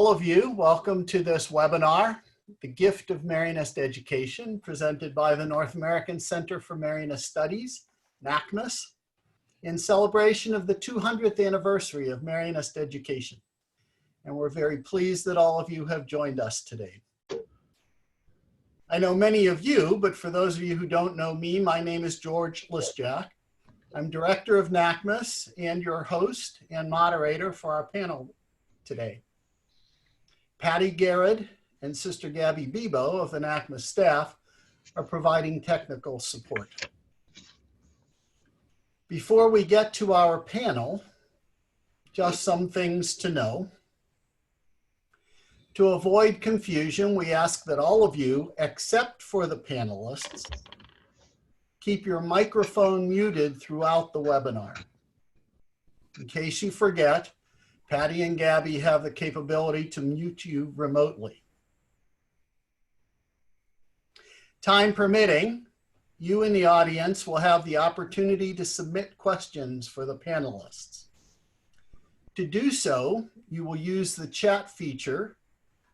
All of you, welcome to this webinar, The Gift of Marianist Education, presented by the North American Center for Marianist Studies, NACMS, in celebration of the 200th anniversary of Marianist Education. And we're very pleased that all of you have joined us today. I know many of you, but for those of you who don't know me, my name is George Listjak. I'm director of NACMS and your host and moderator for our panel today. Patty Garrett and Sister Gabby Bebo of the NACMS staff are providing technical support. Before we get to our panel, just some things to know. To avoid confusion, we ask that all of you, except for the panelists, keep your microphone muted throughout the webinar. In case you forget, Patty and Gabby have the capability to mute you remotely. Time permitting, you in the audience will have the opportunity to submit questions for the panelists. To do so, you will use the chat feature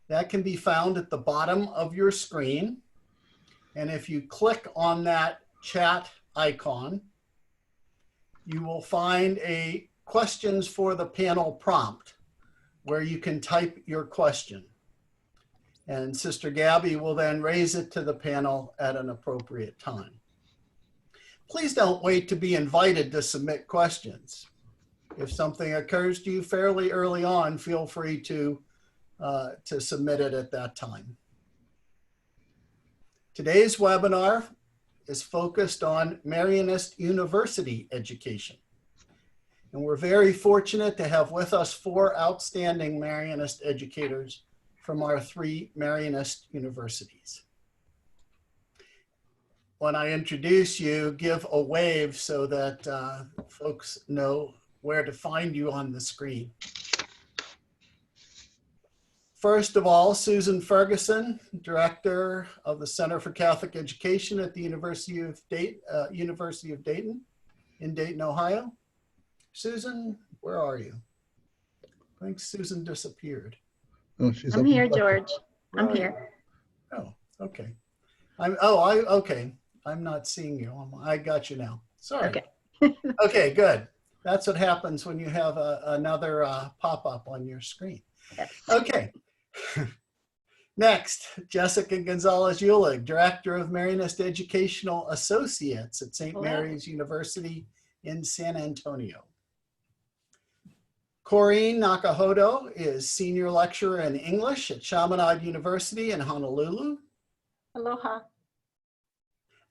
that can be found at the bottom of your screen. And if you click on that chat icon, you will find a questions for the panel prompt where you can type your question. And Sister Gabby will then raise it to the panel at an appropriate time. Please don't wait to be invited to submit questions. If something occurs to you fairly early on, feel free to submit it at that time. Today's webinar is focused on Marianist University education. And we're very fortunate to have with us 4 outstanding Marianist educators from our 3 Marianist universities. When I introduce you, give a wave so that folks know where to find you on the screen. First of all, Susan Ferguson, Director of the Center for Catholic Education at the University of Dayton in Dayton, Ohio. Susan, where are you? I think Susan disappeared. Oh, she's I'm here, George. I'm here. Oh, okay. Okay. I'm not seeing you. I got you now. Sorry. Okay. Okay, good. That's what happens when you have another pop-up on your screen. Yes. Okay. Next, Jessica Gonzalez-Ulig, Director of Marianist Educational Associates at St. Mary's University in San Antonio. Corinne Nakahodo is Senior Lecturer in English at Chaminade University in Honolulu. Aloha.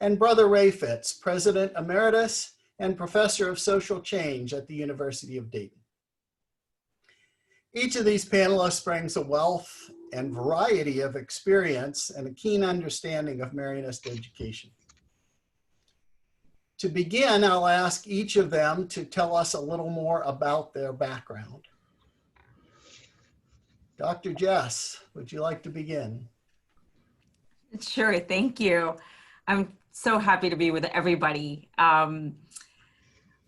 And Brother Ray Fitz, President Emeritus and Professor of Social Change at the University of Dayton. Each of these panelists brings a wealth and variety of experience and a keen understanding of Marianist education. To begin, I'll ask each of them to tell us a little more about their background. Dr. Jess, would you like to begin? Sure, thank you. I'm so happy to be with everybody.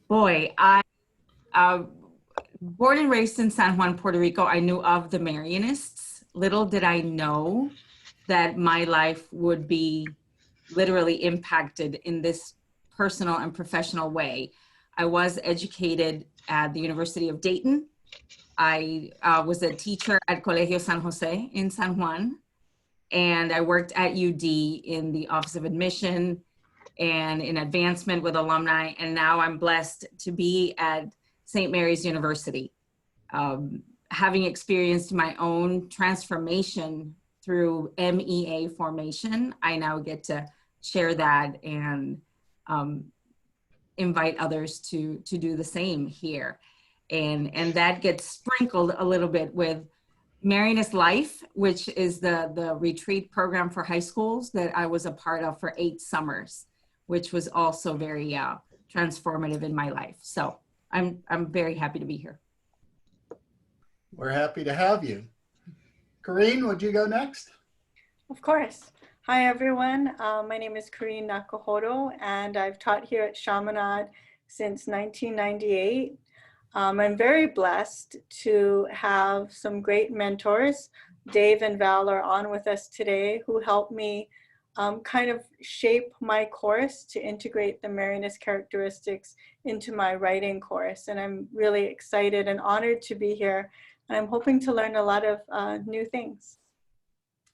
Boy, born and raised in San Juan, Puerto Rico, I knew of the Marianists. Little did I know that my life would be literally impacted in this personal and professional way. I was educated at the University of Dayton. I was a teacher at Colegio San Jose in San Juan, and I worked at UD in the Office of Admission and in advancement with alumni, and now I'm blessed to be at St. Mary's University. Having experienced my own transformation through MEA formation, I now get to share that and invite others to do the same here. And that gets sprinkled a little bit with Marianist Life, which is the retreat program for high schools that I was a part of for 8 summers, which was also very transformative in my life. So I'm very happy to be here. We're happy to have you. Corinne, would you go next? Of course. Hi, everyone. My name is Corinne Nakahodo, and I've taught here at Chaminade since 1998. I'm very blessed to have some great mentors. Dave and Val are on with us today, who helped me kind of shape my course to integrate the Marianist characteristics into my writing course. And I'm really excited and honored to be here. And I'm hoping to learn a lot of new things.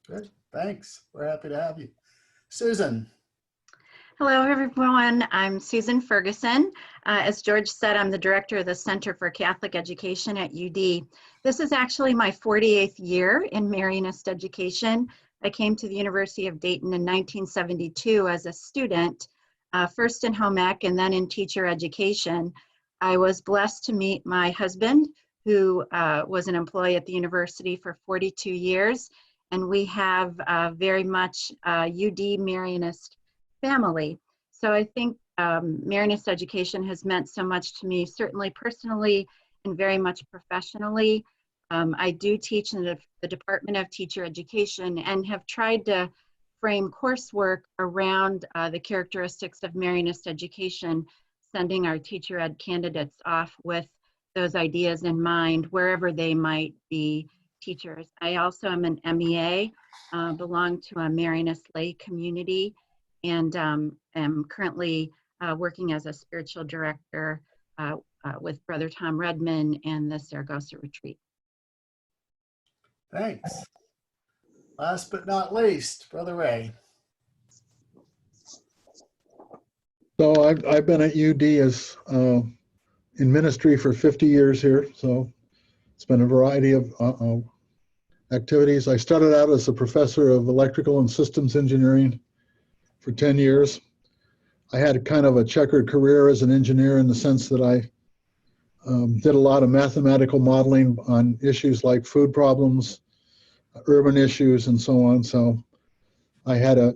Good, thanks. We're happy to have you. Susan. Hello, everyone. I'm Susan Ferguson. As George said, I'm the director of the Center for Catholic Education at UD. This is actually my 48th year in Marianist Education. I came to the University of Dayton in 1972 as a student, first in home ec and then in teacher education. I was blessed to meet my husband, who was an employee at the university for 42 years, and we have very much UD Marianist family. So I think Marianist education has meant so much to me, certainly personally and very much professionally. I do teach in the Department of Teacher Education and have tried to frame coursework around the characteristics of Marianist education, sending our teacher ed candidates off with those ideas in mind, wherever they might be teachers. I also am an MEA, belong to a Marianist lay community, and am currently working as a spiritual director with Brother Tom Redman and the Saragossa Retreat. Thanks. Last but not least, Brother Ray. So I've been at UD as in ministry for 50 years here. So it's been a variety of activities. I started out as a professor of electrical and systems engineering for 10 years. I had kind of a checkered career as an engineer in the sense that I did a lot of mathematical modeling on issues like food problems, urban issues, and so on. So I had a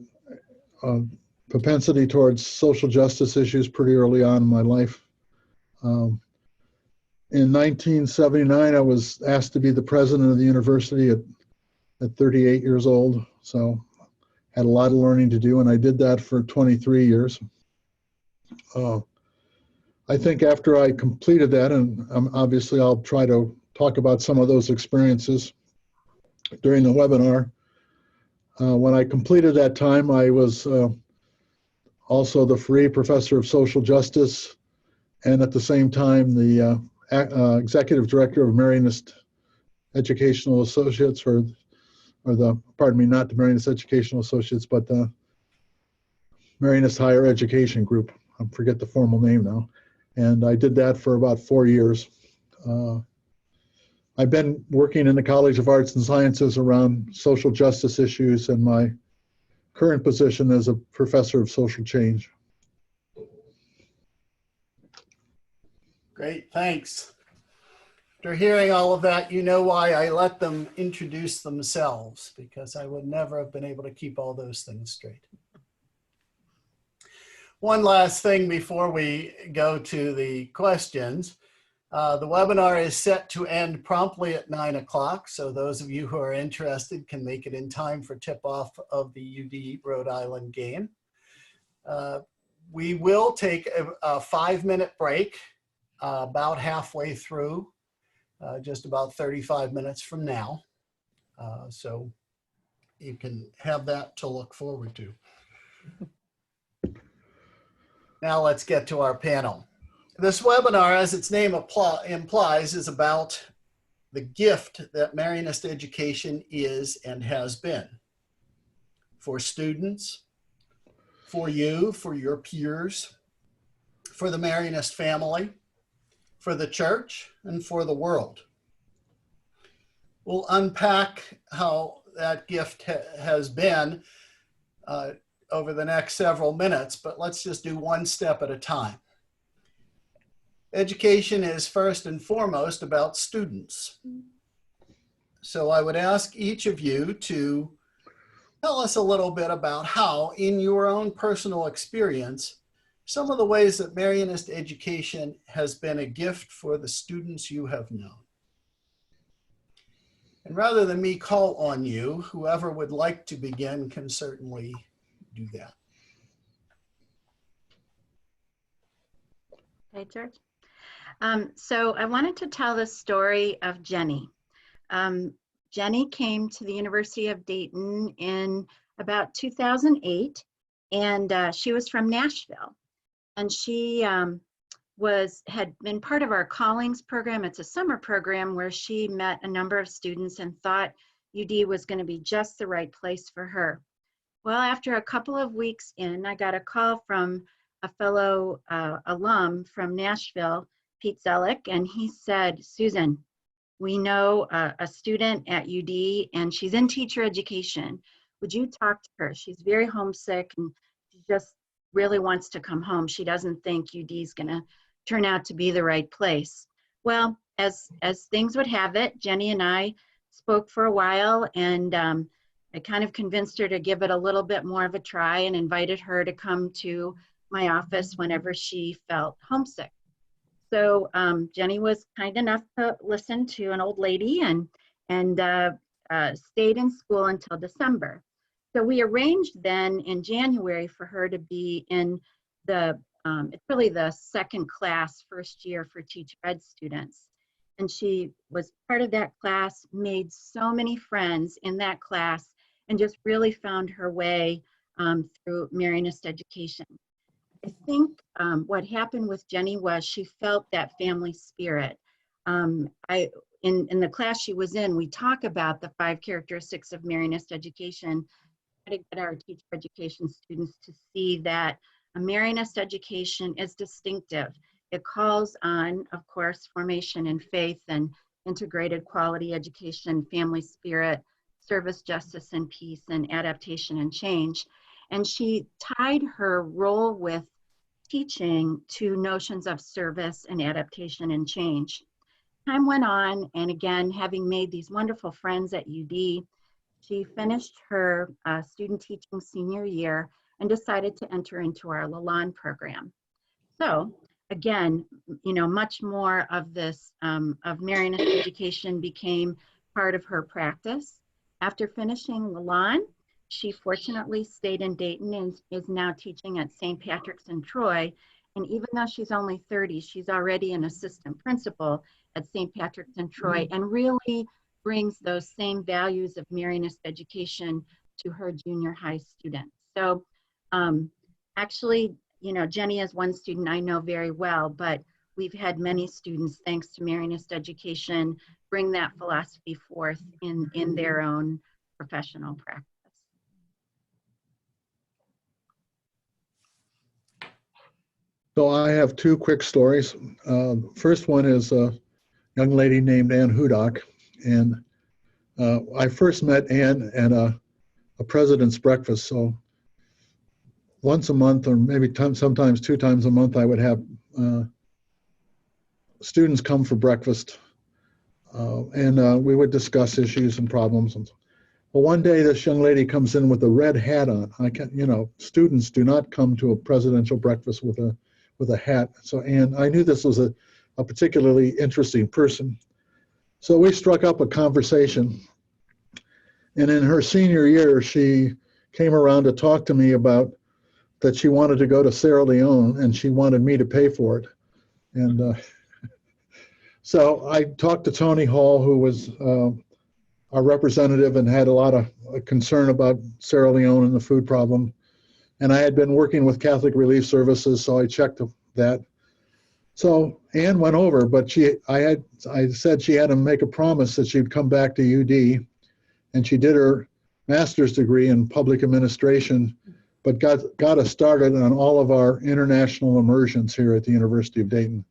propensity towards social justice issues pretty early on in my life. In 1979, I was asked to be the president of the university at 38 years old. So had a lot of learning to do, and I did that for 23 years. I think after I completed that, and obviously I'll try to talk about some of those experiences during the webinar. When I completed that time, I was also the free professor of social justice, and at the same time, the executive director of Marianist Educational Associates, pardon me, not the Marianist Educational Associates, but the Marianist Higher Education Group. I forget the formal name now. And I did that for about 4 years. I've been working in the College of Arts and Sciences around social justice issues, and my current position is a professor of social change. Great, thanks. After hearing all of that, you know why I let them introduce themselves, because I would never have been able to keep all those things straight. One last thing before we go to the questions. The webinar is set to end promptly at 9 o'clock, so those of you who are interested can make it in time for tip-off of the UD Rhode Island game. We will take a 5-minute break about halfway through, just about 35 minutes from now. So you can have that to look forward to. Now let's get to our panel. This webinar, as its name implies, is about the gift that Marianist education is and has been for students, for you, for your peers, for the Marianist family, for the church, and for the world. We'll unpack how that gift has been over the next several minutes, but let's just do one step at a time. Education is first and foremost about students. So I would ask each of you to tell us a little bit about how, in your own personal experience, some of the ways that Marianist education has been a gift for the students you have known. And rather than me call on you, whoever would like to begin can certainly do that. Okay, George. So I wanted to tell the story of Jenny. Jenny came to the University of Dayton in about 2008, and she was from Nashville. And she had been part of our Callings program. It's a summer program where she met a number of students and thought UD was going to be just the right place for her. Well, after a couple of weeks in, I got a call from a fellow alum from Nashville, Pete Zellick, and he said, Susan, we know a student at UD and she's in teacher education. Would you talk to her? She's very homesick and she just really wants to come home. She doesn't think UD is going to turn out to be the right place. Well, as things would have it, Jenny and I spoke for a while, and I kind of convinced her to give it a little bit more of a try and invited her to come to my office whenever she felt homesick. So Jenny was kind enough to listen to an old lady and stayed in school until December. So we arranged then in January for her to be in it's really the second class, first year for teacher ed students. And she was part of that class, made so many friends in that class, and just really found her way through Marianist Education. I think what happened with Jenny was she felt that family spirit. In the class she was in, we talk about the 5 characteristics of Marianist Education, try to get our teacher education students to see that a Marianist education is distinctive. It calls on, of course, formation in faith and integrated quality education, family spirit, service, justice, and peace, and adaptation and change. And she tied her role with teaching to notions of service and adaptation and change. Time went on, and again, having made these wonderful friends at UD, she finished her student teaching senior year and decided to enter into our Lalonde program. So again, much more of this, of Marianist education became part of her practice. After finishing Lalonde, she fortunately stayed in Dayton and is now teaching at St. Patrick's in Troy. And even though she's only 30, she's already an assistant principal at St. Patrick's in Troy, and really brings those same values of Marianist education to her junior high students. So actually, Jenny is one student I know very well, but we've had many students, thanks to Marianist education, bring that philosophy forth in their own professional practice. So I have 2 quick stories. First one is a young lady named Ann Hudak, and I first met Ann at a president's breakfast. So once a month, or maybe sometimes 2 times a month, I would have students come for breakfast, and we would discuss issues and problems. Well, one day this young lady comes in with a red hat on. Students do not come to a presidential breakfast with a hat. So, and I knew this was a particularly interesting person. So we struck up a conversation. And in her senior year, she came around to talk to me about that she wanted to go to Sierra Leone and she wanted me to pay for it. And so I talked to Tony Hall, who was our representative and had a lot of concern about Sierra Leone and the food problem. And I had been working with Catholic Relief Services, so I checked that. So Ann went over, but I said she had to make a promise that she'd come back to UD, and she did her master's degree in public administration, but got us started on all of our international immersions here at the University of Dayton.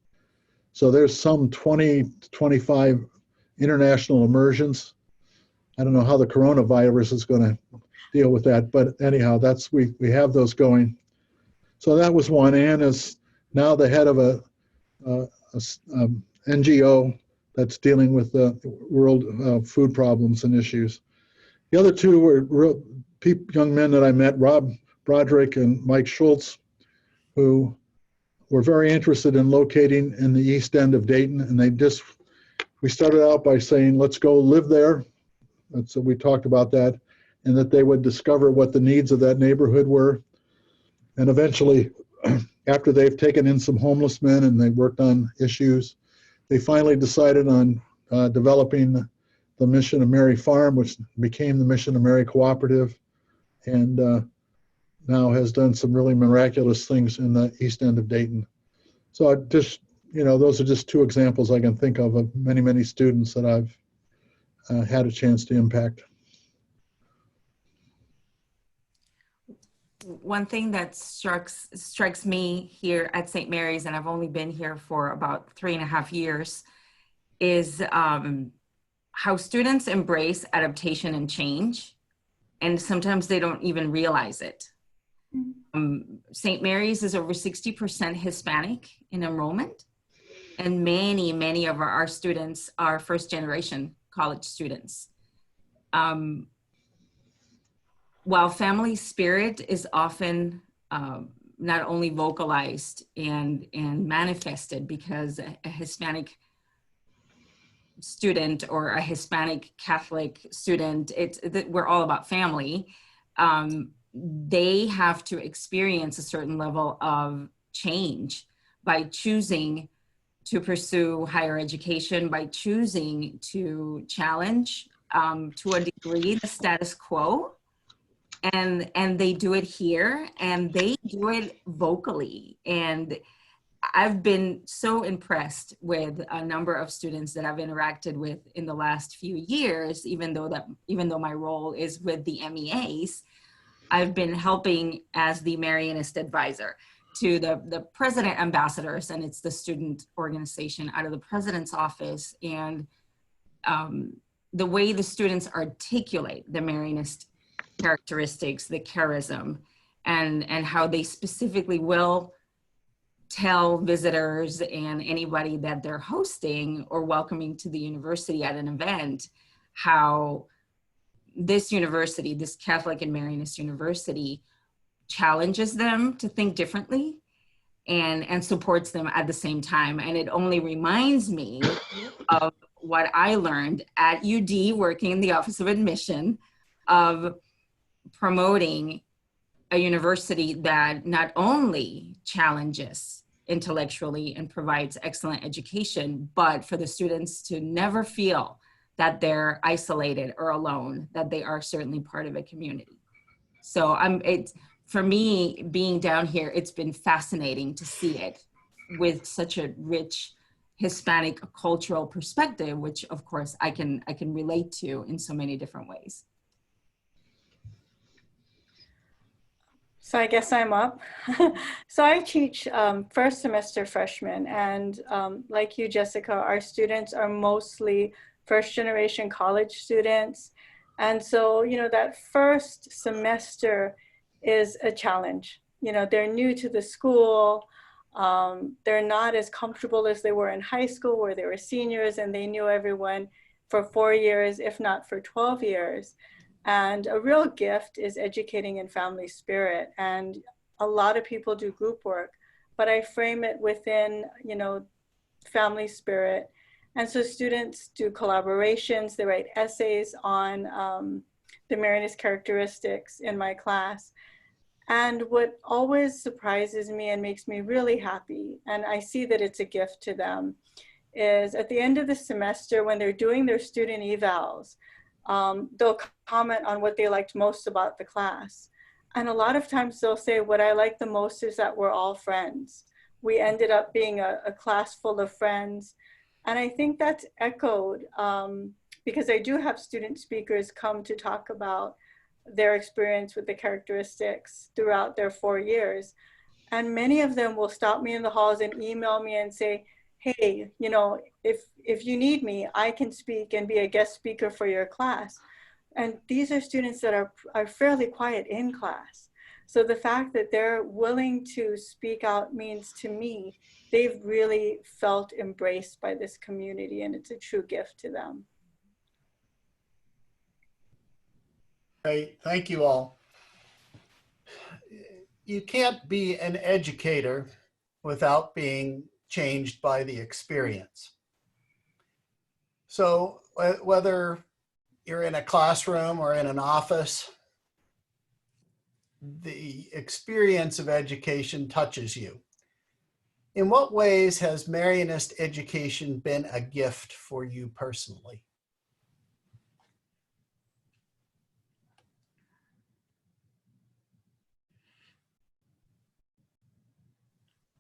So there's some 20 to 25 international immersions. I don't know how the coronavirus is going to deal with that, but anyhow, we have those going. So that was one. Ann is now the head of a NGO that's dealing with the world food problems and issues. The other 2 were young men that I met, Rob Broderick and Mike Schultz, who were very interested in locating in the east end of Dayton, and we started out by saying, let's go live there. So we talked about that, and that they would discover what the needs of that neighborhood were. And eventually after they've taken in some homeless men and they worked on issues, they finally decided on developing the Mission of Mary Farm, which became the Mission of Mary Cooperative, and now has done some really miraculous things in the east end of Dayton. So I just, those are just two examples I can think of many, many students that I've had a chance to impact. One thing that strikes me here at St. Mary's, and I've only been here for about 3.5 years, is how students embrace adaptation and change, and sometimes they don't even realize it. St. Mary's is over 60% Hispanic in enrollment, and many of our students are first-generation college students. While family spirit is often not only vocalized and manifested because a Hispanic student or a Hispanic Catholic student, we're all about family. They have to experience a certain level of change by choosing to pursue higher education, by choosing to challenge to a degree the status quo. And they do it here, and they do it vocally. And I've been so impressed with a number of students that I've interacted with in the last few years, even though my role is with the MEAs. I've been helping as the Marianist advisor to the president ambassadors, and it's the student organization out of the president's office. And the way the students articulate the Marianist characteristics, the charism, and how they specifically will tell visitors and anybody that they're hosting or welcoming to the university at an event, how this university, this Catholic and Marianist University, challenges them to think differently and supports them at the same time. And it only reminds me of what I learned at UD working in the Office of Admission, of promoting a university that not only challenges intellectually and provides excellent education, but for the students to never feel that they're isolated or alone, that they are certainly part of a community. So for me, being down here, it's been fascinating to see it with such a rich Hispanic cultural perspective, which of course I can relate to in so many different ways. So I guess I'm up. So I teach first semester freshmen, and like you, Jessica, our students are mostly first generation college students. And so, that first semester is a challenge. They're new to the school. They're not as comfortable as they were in high school, where they were seniors and they knew everyone for 4 years, if not for 12 years. And a real gift is educating in family spirit. And a lot of people do group work, but I frame it within, family spirit. And so students do collaborations, they write essays on the Marianist characteristics in my class. And what always surprises me and makes me really happy, and I see that it's a gift to them, is at the end of the semester when they're doing their student evals, they'll comment on what they liked most about the class. And a lot of times they'll say, what I like the most is that we're all friends. We ended up being a class full of friends. And I think that's echoed because I do have student speakers come to talk about their experience with the characteristics throughout their 4 years. And many of them will stop me in the halls and email me and say, hey, if you need me, I can speak and be a guest speaker for your class. And these are students that are fairly quiet in class. So the fact that they're willing to speak out means to me, they've really felt embraced by this community, and it's a true gift to them. Great, thank you all. You can't be an educator without being changed by the experience. So whether you're in a classroom or in an office, the experience of education touches you. In what ways has Marianist education been a gift for you personally?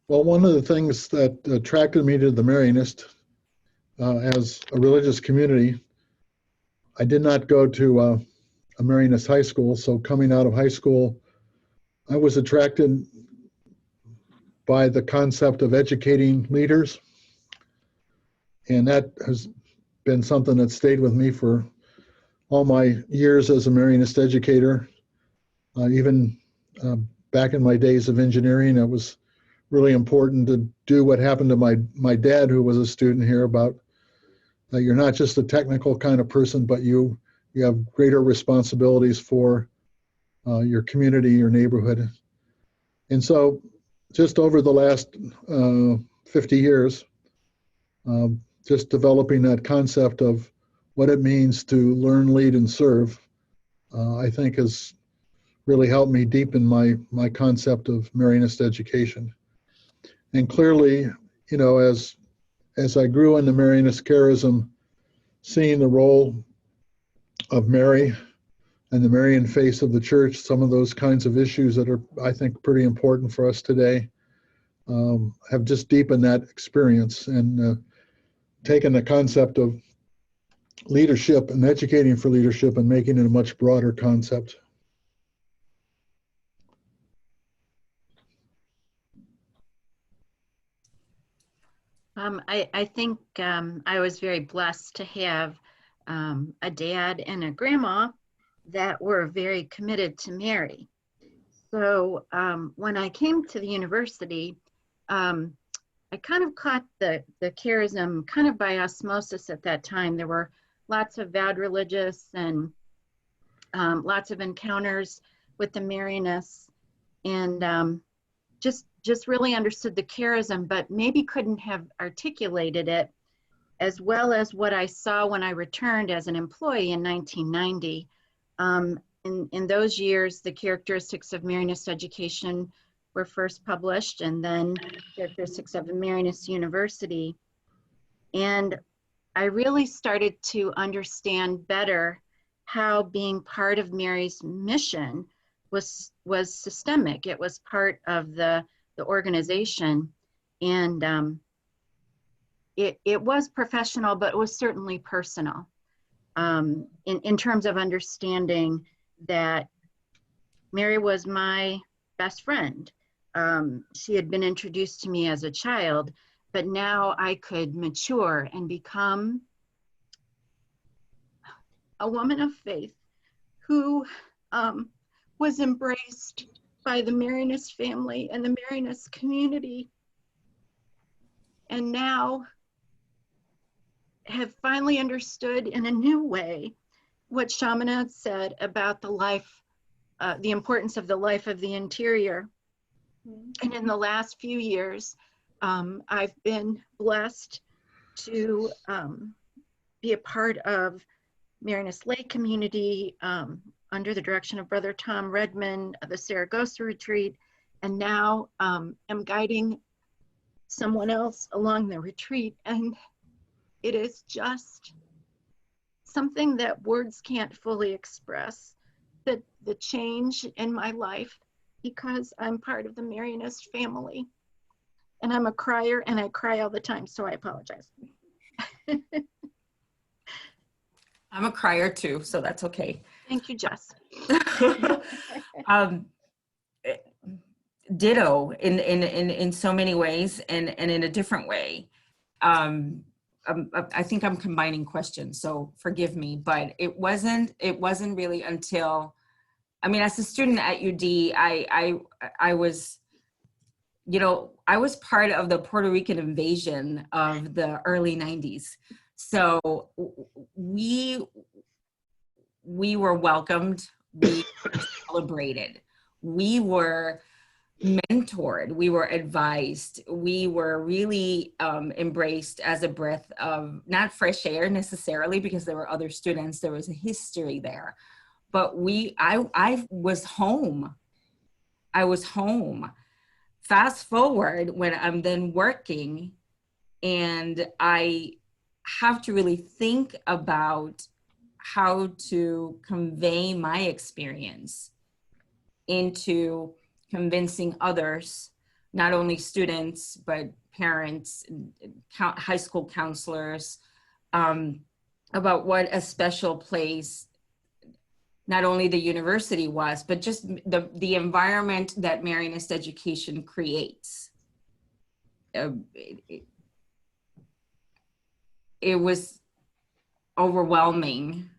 Well, one of the things that attracted me to the Marianist as a religious community, I did not go to a Marianist high school. So coming out of high school, I was attracted by the concept of educating leaders. And that has been something that stayed with me for all my years as a Marianist educator. Even back in my days of engineering, it was really important to do what happened to my dad, who was a student here, about you're not just a technical kind of person, but you have greater responsibilities for your community, your neighborhood. And so just over the last 50 years, just developing that concept of what it means to learn, lead, and serve, I think has really helped me deepen my concept of Marianist education. And clearly, you know, as I grew into Marianist charism, seeing the role of Mary and the Marian face of the church, some of those kinds of issues that are, I think, pretty important for us today, have just deepened that experience and taken the concept of leadership and educating for leadership and making it a much broader concept. I think I was very blessed to have a dad and a grandma that were very committed to Mary. So when I came to the university, I kind of caught the charism kind of by osmosis at that time. There were lots of vowed religious and lots of encounters with the Marianists, and just really understood the charism, but maybe couldn't have articulated it as well as what I saw when I returned as an employee in 1990. In those years, the characteristics of Marianist education were first published, and then characteristics of a Marianist University. And I really started to understand better how being part of Mary's mission was systemic. It was part of the organization, and it was professional, but it was certainly personal in terms of understanding that Mary was my best friend. She had been introduced to me as a child, but now I could mature and become a woman of faith who was embraced by the Marianist family and the Marianist community, and now have finally understood in a new way what Shamana had said about the life, the importance of the life of the interior. And in the last few years, I've been blessed to be a part of Marianist lay community under the direction of Brother Tom Redmond, the Saragossa retreat, and now am guiding someone else along the retreat. And it is just something that words can't fully express, that the change in my life, because I'm part of the Marianist family. And I'm a crier, and I cry all the time, so I apologize. I'm a crier too, so that's okay. Thank you, Jess. Ditto in so many ways, and in a different way. I think I'm combining questions, so forgive me, but it wasn't really until, I mean, as a student at UD, I was, you know, I was part of the Puerto Rican invasion of the early 90s. So we were welcomed, we were celebrated, we were mentored, we were advised, we were really embraced as a breath of, not fresh air necessarily, because there were other students, there was a history there, but I was home. I was home fast forward when I'm then working and I have to really think about how to convey my experience into convincing others, not only students, but parents, high school counselors, about what a special place not only the university was, but just the environment that Marianist education creates. It was overwhelming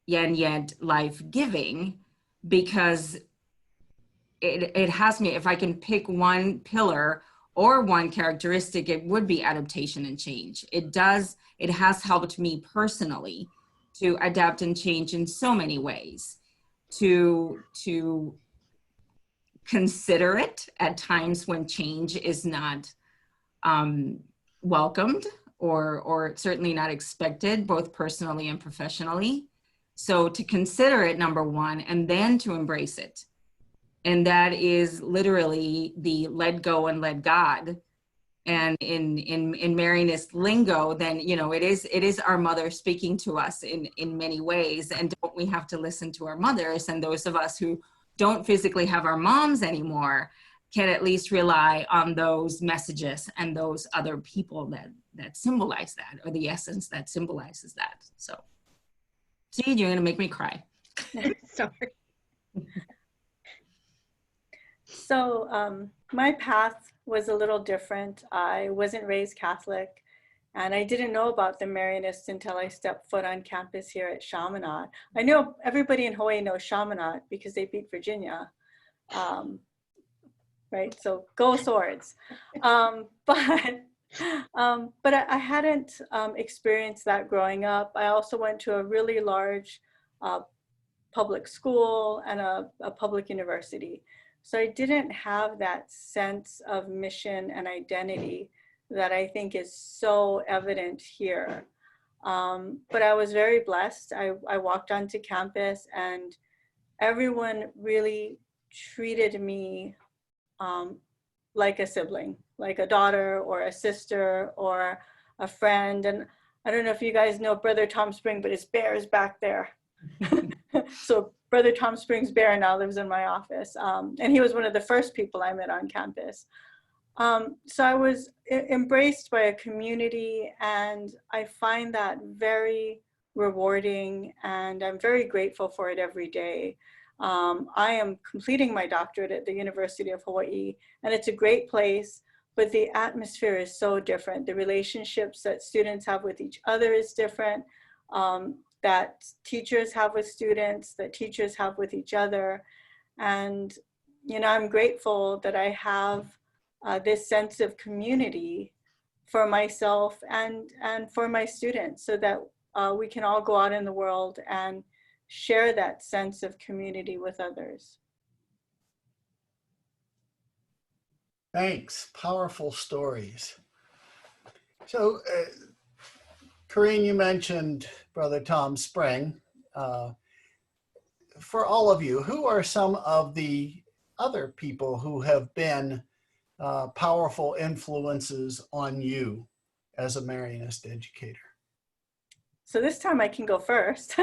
and yet life-giving, because it has me, if I can pick one pillar or one characteristic, it would be adaptation and change. It has helped me personally to adapt and change in so many ways, to consider it at times when change is not welcomed or certainly not expected, both personally and professionally. So to consider it, number one, and then to embrace it. And that is literally the let go and let God. And in Marianist lingo, then, you know, it is our mother speaking to us in many ways. And don't we have to listen to our mothers? And those of us who don't physically have our moms anymore can at least rely on those messages and those other people that symbolize that, or the essence that symbolizes that. So, see, you're gonna make me cry. Sorry. So my path was a little different. I wasn't raised Catholic, and I didn't know about the Marianists until I stepped foot on campus here at Chaminade. I know everybody in Hawaii knows Chaminade because they beat Virginia, right? So go Swords. But I hadn't experienced that growing up. I also went to a really large public school and a public university. So I didn't have that sense of mission and identity that I think is so evident here. But I was very blessed. I walked onto campus and everyone really treated me like a sibling, like a daughter or a sister or a friend. And I don't know if you guys know Brother Tom Spring, but his bear is back there. So Brother Tom Spring's bear now lives in my office. And he was one of the first people I met on campus. So I was embraced by a community, and I find that very rewarding, and I'm very grateful for it every day. I am completing my doctorate at the University of Hawaii, and it's a great place, but the atmosphere is so different. The relationships that students have with each other is different. That teachers have with students, that teachers have with each other. And, you know, I'm grateful that I have this sense of community for myself and for my students, so that we can all go out in the world and share that sense of community with others. Thanks. Powerful stories. So, Corinne, you mentioned Brother Tom Spring. For all of you, who are some of the other people who have been powerful influences on you as a Marianist educator? So this time I can go first.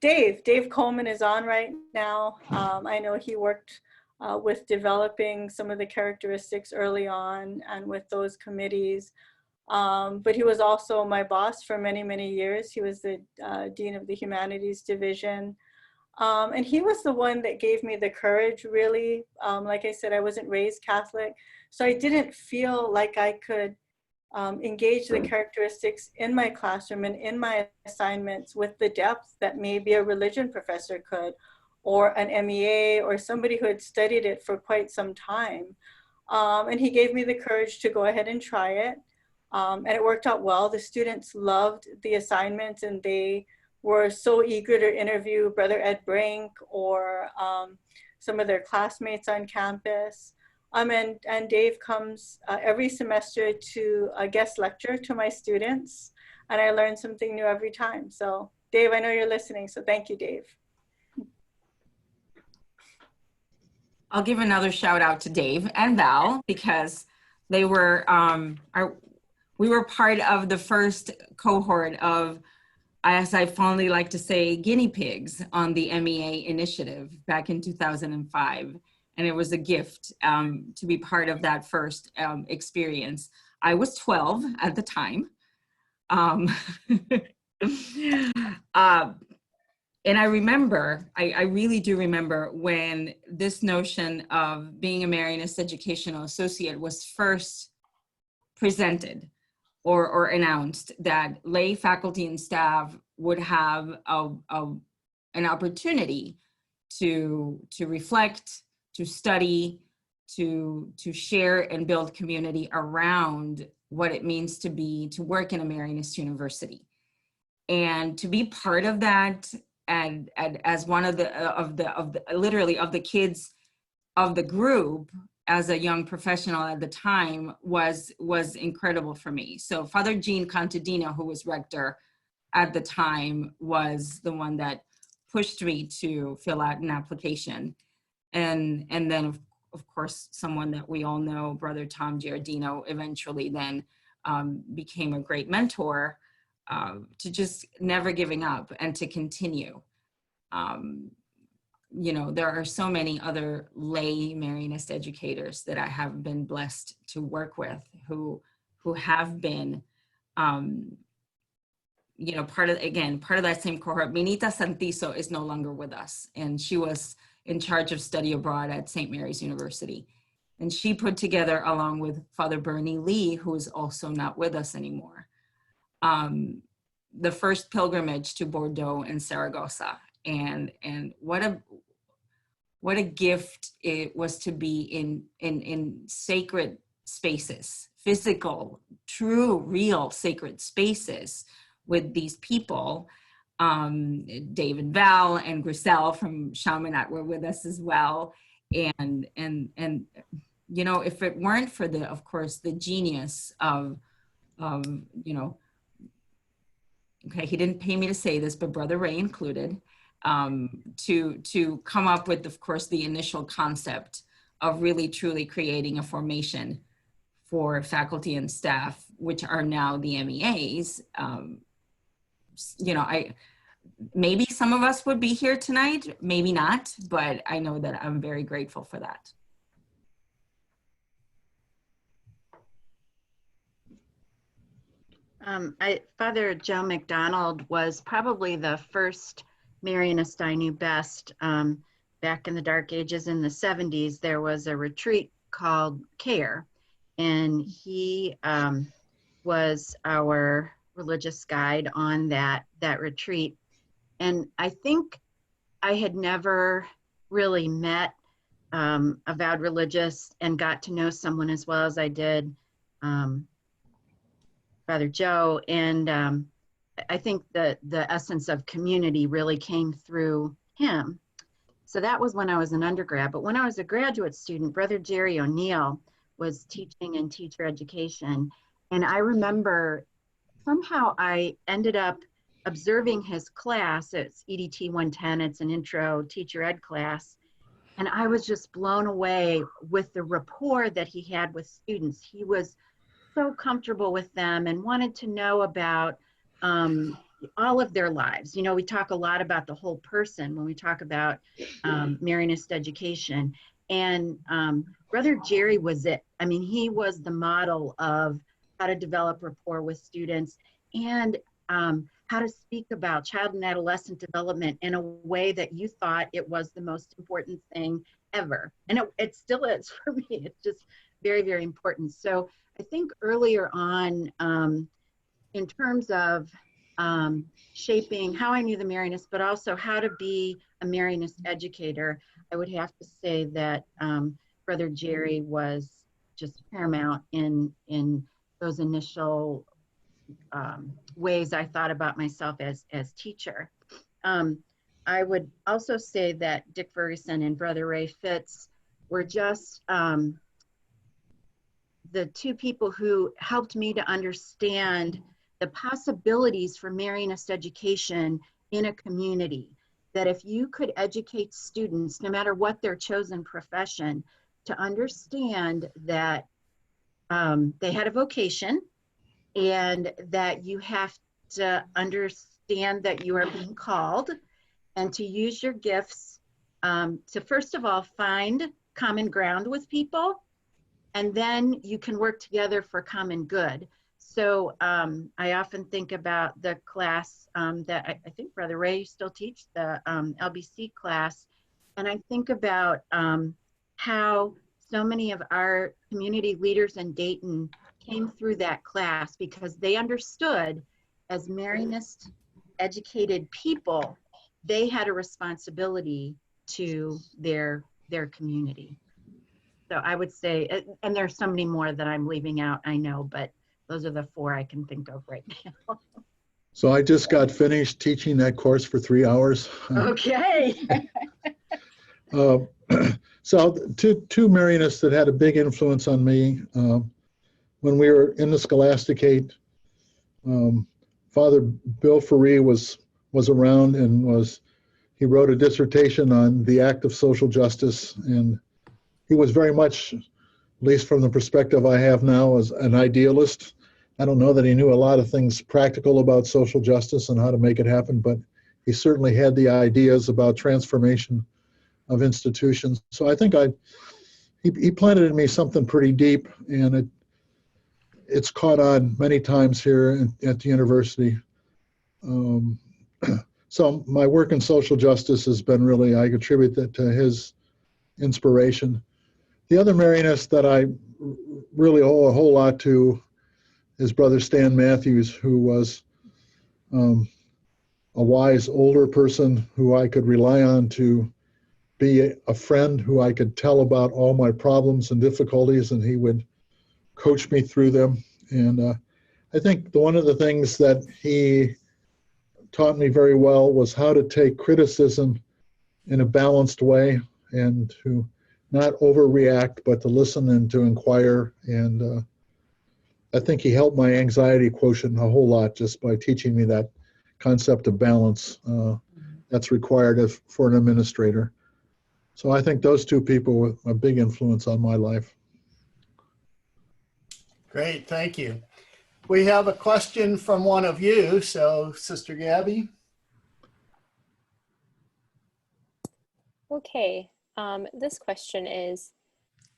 Dave Coleman is on right now. I know he worked with developing some of the characteristics early on and with those committees. But he was also my boss for many, many years. He was the Dean of the Humanities Division. And he was the one that gave me the courage, really. Like I said, I wasn't raised Catholic, so I didn't feel like I could engage the characteristics in my classroom and in my assignments with the depth that maybe a religion professor could, or an MEA, or somebody who had studied it for quite some time. And he gave me the courage to go ahead and try it. And it worked out well. The students loved the assignments, and they were so eager to interview Brother Ed Brink or some of their classmates on campus. And Dave comes every semester to a guest lecture to my students, and I learn something new every time. So Dave, I know you're listening, so thank you, Dave. I'll give another shout out to Dave and Val because they were, we were part of the first cohort of, as I fondly like to say, guinea pigs on the MEA initiative back in 2005. And it was a gift to be part of that first experience. I was 12 at the time. And I remember, I really do remember when this notion of being a Marianist Educational Associate was first presented or announced, that lay faculty and staff would have an opportunity to reflect, to study, to share and build community around what it means to work in a Marianist university. And to be part of that, and as one of the kids of the group as a young professional at the time was incredible for me. So Father Gene Contadino, who was rector at the time, was the one that pushed me to fill out an application. And then of course, someone that we all know, Brother Tom Giardino, eventually then became a great mentor, to just never giving up and to continue. You know, there are so many other lay Marianist educators that I have been blessed to work with who have been, you know, part of that same cohort. Minita Santizo is no longer with us, and she was in charge of study abroad at St. Mary's University. And she put together, along with Father Bernie Lee, who is also not with us anymore, the first pilgrimage to Bordeaux and Saragossa. And what a gift it was to be in sacred spaces, physical, true, real sacred spaces with these people. Dave and Val and Griselle from Chaminade were with us as well. And you know, if it weren't for of course, the genius of you know, okay, he didn't pay me to say this, but Brother Ray included, to come up with, of course, the initial concept of really truly creating a formation for faculty and staff, which are now the MEAs. You know, maybe some of us would be here tonight, maybe not, but I know that I'm very grateful for that. Father Joe McDonald was probably the first Marianist I knew best. Back in the dark ages in the 70s, there was a retreat called CARE, and he was our religious guide on that retreat. And I think I had never really met a vowed religious and got to know someone as well as I did Father Joe. And I think the essence of community really came through him. So that was when I was an undergrad. But when I was a graduate student, Brother Jerry O'Neill was teaching in teacher education. And I remember somehow I ended up observing his class. It's EDT 110, it's an intro teacher ed class. And I was just blown away with the rapport that he had with students. He was so comfortable with them and wanted to know about all of their lives. You know, we talk a lot about the whole person when we talk about Marianist education. And Brother Jerry was it. I mean, he was the model of how to develop rapport with students and how to speak about child and adolescent development in a way that you thought it was the most important thing ever. And it still is for me. It's just very, very important. So I think earlier on, in terms of shaping how I knew the Marianists, but also how to be a Marianist educator, I would have to say that Brother Jerry was just paramount in those initial ways I thought about myself as teacher. I would also say that Dick Ferguson and Brother Ray Fitz were just the two people who helped me to understand the possibilities for Marianist education in a community. that if you could educate students, no matter what their chosen profession, to understand that they had a vocation and that you have to understand that you are being called and to use your gifts to first of all find common ground with people, and then you can work together for common good. So I often think about the class that I think Brother Ray, you still teach, the LBC class, and I think about how so many of our community leaders in Dayton came through that class because they understood, as Marianist educated people, they had a responsibility to their community. So I would say, and there's so many more that I'm leaving out, I know, but those are the 4 I can think of right now. So I just got finished teaching that course for 3 hours. Okay. So two Marianists that had a big influence on me when we were in the Scholasticate. Father Bill Ferree was around and he wrote a dissertation on the act of social justice, and he was very much, at least from the perspective I have now, as an idealist. I don't know that he knew a lot of things practical about social justice and how to make it happen, but he certainly had the ideas about transformation of institutions. So I think he planted in me something pretty deep, and it's caught on many times here at the university. So my work in social justice has been really, I attribute that to his inspiration. The other Marianist that I really owe a whole lot to is Brother Stan Matthews, who was a wise older person who I could rely on to be a friend who I could tell about all my problems and difficulties, and he would coach me through them. And I think one of the things that he taught me very well was how to take criticism in a balanced way and to not overreact, but to listen and to inquire. And I think he helped my anxiety quotient a whole lot just by teaching me that concept of balance that's required for an administrator. So I think those 2 people were a big influence on my life. Great, thank you. We have a question from one of you, so Sister Gabby. Okay, this question is,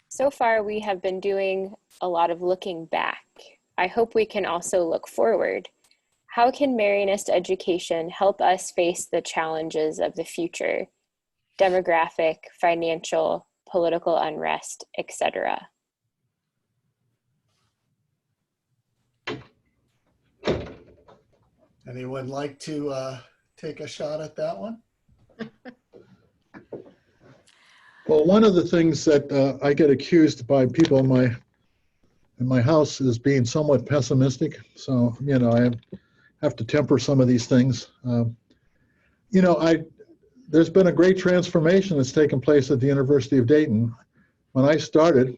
so far we have been doing a lot of looking back. I hope we can also look forward. How can Marianist education help us face the challenges of the future? Demographic, financial, political unrest, etc. Anyone like to take a shot at that one? Well, one of the things that I get accused by people in my house is being somewhat pessimistic. So, I have to temper some of these things. There's been a great transformation that's taken place at the University of Dayton. When I started,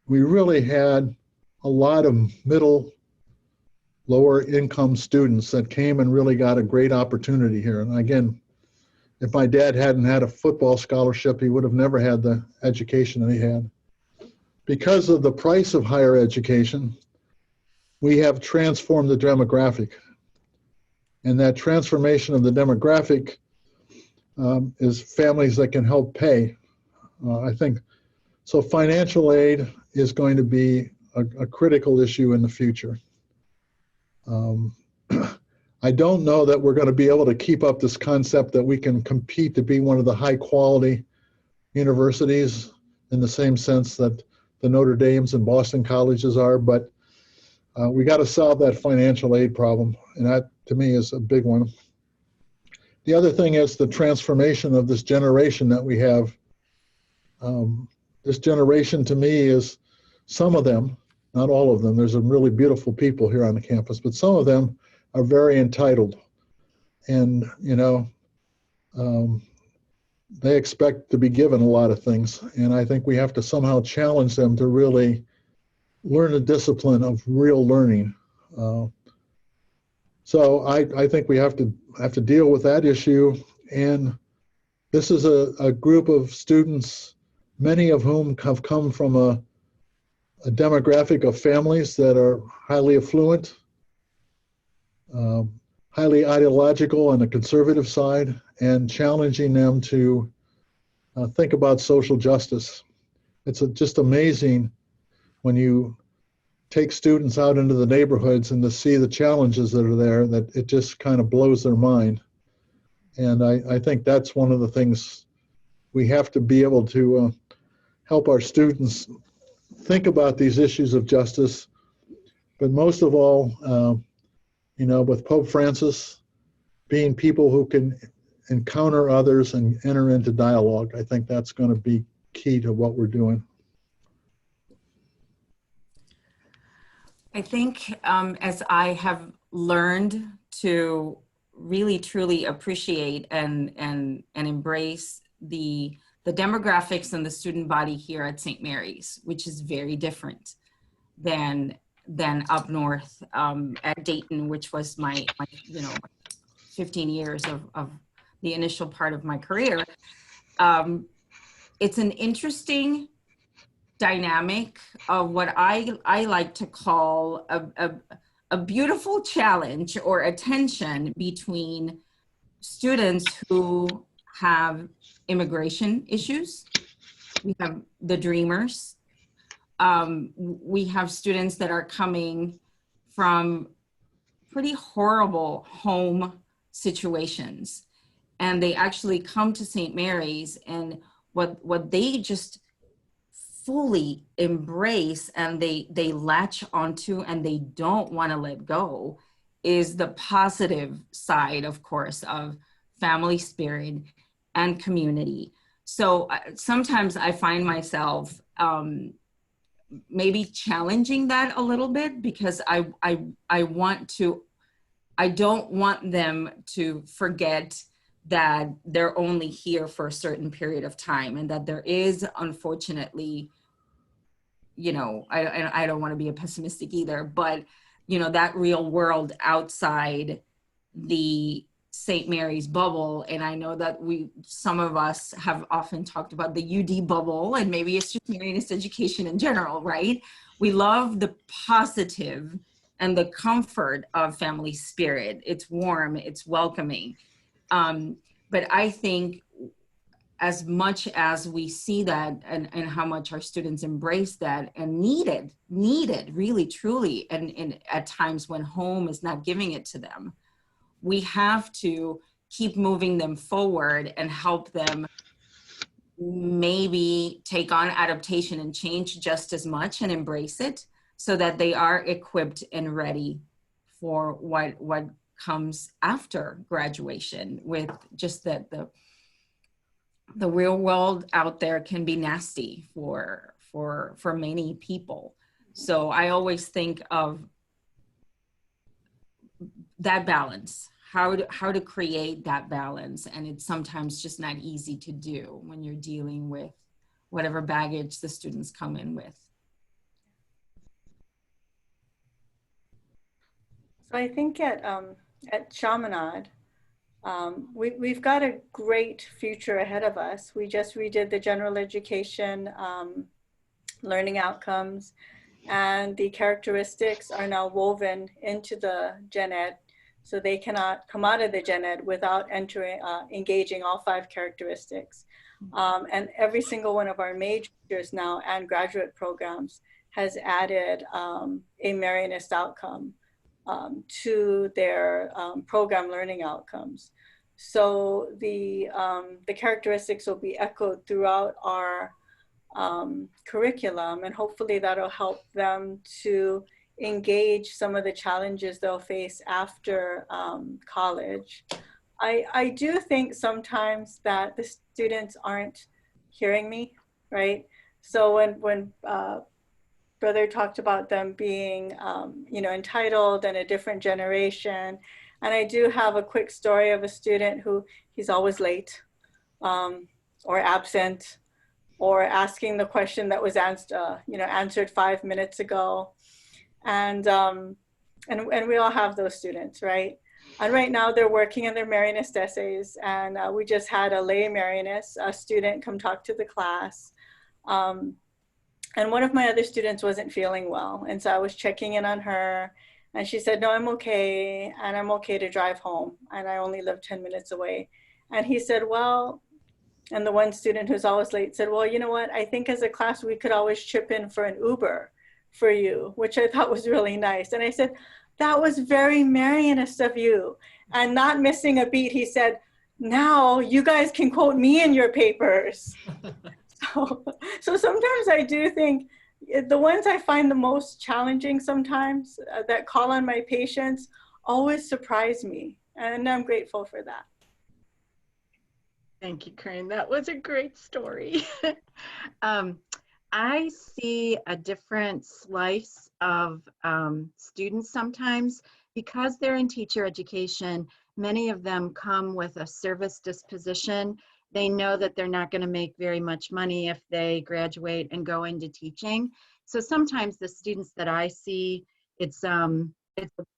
we really had a lot of lower income students that came and really got a great opportunity here. And again, if my dad hadn't had a football scholarship, he would have never had the education that he had. Because of the price of higher education, we have transformed the demographic. And that transformation of the demographic is families that can help pay. I think, so financial aid is going to be a critical issue in the future. I don't know that we're going to be able to keep up this concept that we can compete to be one of the high quality universities in the same sense that the Notre Dames and Boston colleges are, but we got to solve that financial aid problem, and that to me is a big one. The other thing is the transformation of this generation that we have. This generation to me is, some of them, not all of them, there's some really beautiful people here on the campus, but some of them are very entitled, and they expect to be given a lot of things, and I think we have to somehow challenge them to really learn the discipline of real learning. So I think we have to deal with that issue, And this is a group of students, many of whom have come from a demographic of families that are highly affluent, highly ideological on the conservative side, and challenging them to think about social justice. It's just amazing when you take students out into the neighborhoods and to see the challenges that are there, that it just kind of blows their mind. And I think that's one of the things we have to be able to help our students think about these issues of justice. But most of all, with Pope Francis being people who can encounter others and enter into dialogue, I think that's going to be key to what we're doing. I think as I have learned to really truly appreciate and embrace the demographics and the student body here at St. Mary's, which is very different than up north at Dayton, which was my 15 years of the initial part of my career. It's an interesting dynamic of what I like to call a beautiful challenge or a tension between students who have immigration issues. We have the dreamers. We have students that are coming from pretty horrible home situations, and they actually come to St. Mary's, and what they just fully embrace and they latch onto and they don't want to let go is the positive side, of course, of family spirit and community. So sometimes I find myself maybe challenging that a little bit, because I don't want them to forget that they're only here for a certain period of time, and that there is, unfortunately, I don't want to be a pessimistic either, but that real world outside the St. Mary's bubble. And I know that some of us have often talked about the UD bubble, and maybe it's just Marianist education in general, right? We love the positive and the comfort of family spirit. It's warm, it's welcoming. But I think as much as we see that and how much our students embrace that and need it really, truly, and at times when home is not giving it to them, we have to keep moving them forward and help them maybe take on adaptation and change just as much and embrace it, so that they are equipped and ready for what comes after graduation, with just that the real world out there can be nasty for many people. So I always think of that balance, how to create that balance. And it's sometimes just not easy to do when you're dealing with whatever baggage the students come in with. So I think at Chaminade, we've got a great future ahead of us. We just redid the general education learning outcomes, and the characteristics are now woven into the gen ed, so they cannot come out of the gen ed without engaging all 5 characteristics. And every single one of our majors now and graduate programs has added a Marianist outcome to their program learning outcomes. So the characteristics will be echoed throughout our curriculum, and hopefully that'll help them to engage some of the challenges they'll face after college. I do think sometimes that the students aren't hearing me, right? So when Brother talked about them being, entitled and a different generation. And I do have a quick story of a student who he's always late or absent, or asking the question that was answered 5 minutes ago. And we all have those students, right? And right now they're working on their Marianist essays, and we just had a lay Marianist, a student, come talk to the class. And one of my other students wasn't feeling well, and so I was checking in on her, and she said, no, I'm okay, and I'm okay to drive home, and I only live 10 minutes away. And he said, well, and the one student who's always late said, well, you know what, I think as a class we could always chip in for an Uber for you, which I thought was really nice. And I said, that was very Marianist of you. And not missing a beat, he said, now you guys can quote me in your papers. So sometimes I do think the ones I find the most challenging sometimes that call on my patience always surprise me. And I'm grateful for that. Thank you, Corinne. That was a great story. I see a different slice of students sometimes because they're in teacher education. Many of them come with a service disposition. They know that they're not going to make very much money if they graduate and go into teaching. So sometimes the students that I see, it's a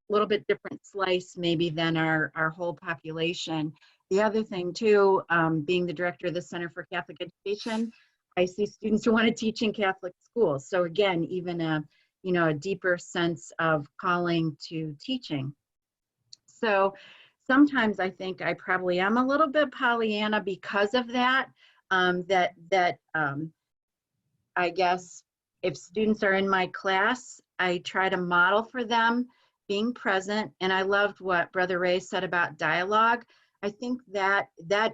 little bit different slice maybe than our whole population. The other thing too, being the director of the Center for Catholic Education, I see students who want to teach in Catholic schools. So again, even a deeper sense of calling to teaching. So sometimes I think I probably am a little bit Pollyanna because of that. I guess if students are in my class, I try to model for them being present. And I loved what Brother Ray said about dialogue. I think that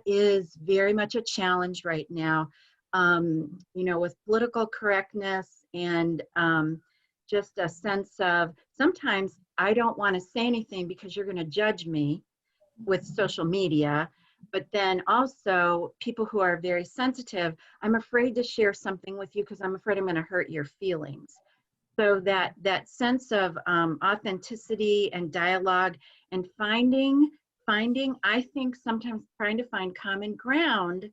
is very much a challenge right now, with political correctness and just a sense of sometimes I don't want to say anything because you're going to judge me with social media, but then also people who are very sensitive, I'm afraid to share something with you because I'm afraid I'm going to hurt your feelings. So that sense of authenticity and dialogue and finding, I think sometimes trying to find common ground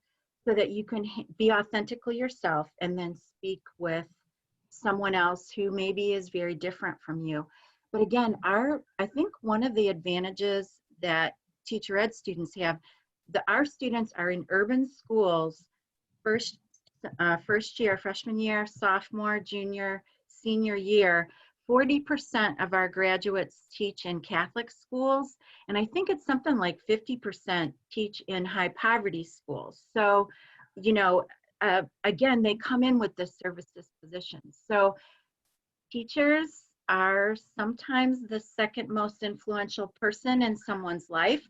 so that you can be authentically yourself and then speak with someone else who maybe is very different from you. But again, I think one of the advantages that teacher ed students have, our students are in urban schools first year, freshman year, sophomore, junior, senior year. 40% of our graduates teach in Catholic schools, and I think it's something like 50% teach in high poverty schools. So, again, they come in with this service disposition. So teachers are sometimes the second most influential person in someone's life.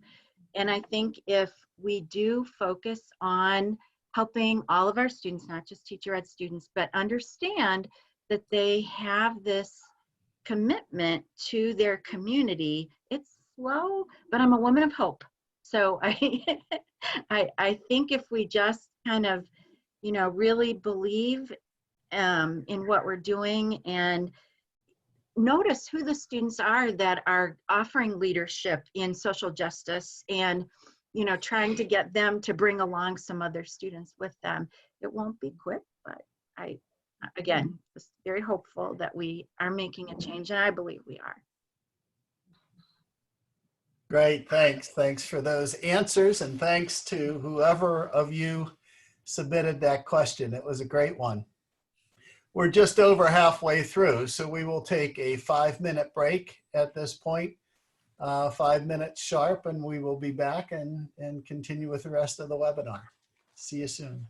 And I think if we do focus on helping all of our students, not just teacher ed students, but understand that they have this commitment to their community, it's slow, but I'm a woman of hope. So I think if we just kind of, really believe in what we're doing and notice who the students are that are offering leadership in social justice and, trying to get them to bring along some other students with them. It won't be quick, but again, just very hopeful that we are making a change, and I believe we are. Great, thanks. Thanks for those answers, and thanks to whoever of you submitted that question. It was a great one. We're just over halfway through, so we will take a 5-minute break at this point, 5 minutes sharp, and we will be back and continue with the rest of the webinar. See you soon.